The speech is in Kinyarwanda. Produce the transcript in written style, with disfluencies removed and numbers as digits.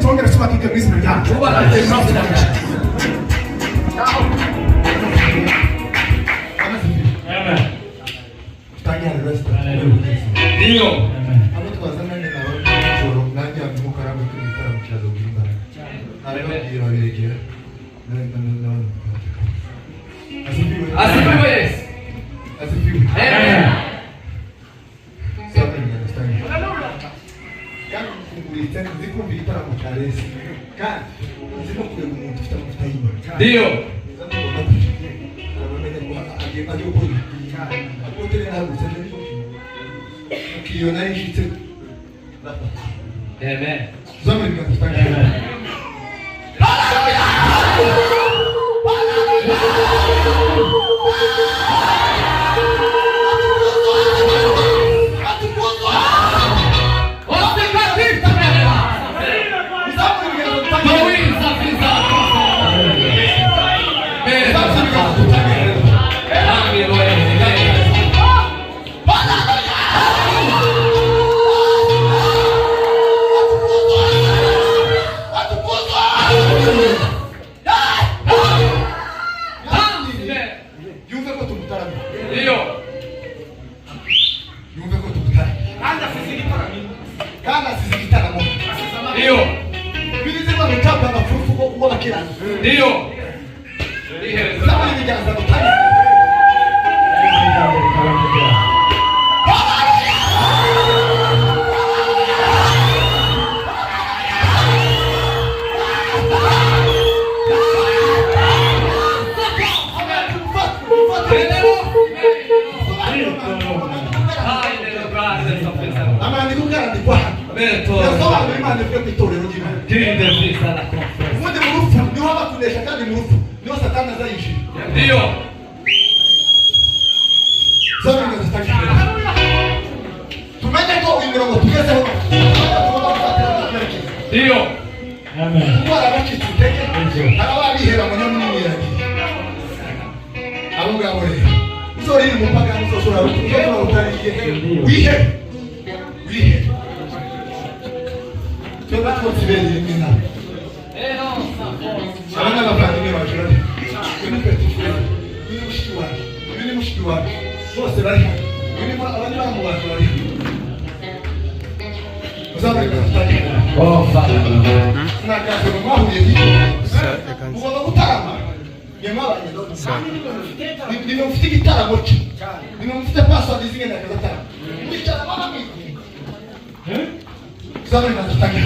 Twongera tubatike mu izina ryacu. Amen. Tangia rest. Ndio. Abo twazananye nabo n'ijoro nanjye amukara mu gitaramo cya Zobimba. Arababwira berekera. Asifiwe Yesu. Asifiwe. Amen. Kandi zikumva igitaramo cya Yesu. Kandi zino kureba umuntu ufite amavuta y'Imana. Ndio. Agiye gukora hotel nahagutse neza ukiyona yishitse Amen. zamurika tutangana Ndio. Sasa hivi jaza kutani. Amani kugara ndi kwa. Beto. Yasoba Imana ifite kwitorero ry'Imana. Kirinde visa la conference. Ubundi mu rupfu niho bakunesha kandi mu rupfu niho Satani azayishira. Ndio. Zote zitakiwa. Tumeje ko uyu mirongo tugezeho. Ndio. Amen. Kuba abakitse utege. Ababihera mu nyamunini yagiye. Abo ngabo rero. Uzori mu mpaka n'uzosura utariye. Wihe. Wihe. Tuba twosibeli imina. Abana bavandimwe bacu bari. Ni mushiki wacu. Bose bari hano. Abandi bari mu bantu bari hano. Uzabona tutari. Oh, Father. Nakaze mu mahuriye y'Imana. Mugomba gutarama. Nyamabanye do. Ni mufite igitaramo cyo. Ni mufite password zingenda kaza tarama. Mwicara mama mwi. Uzabona tutari.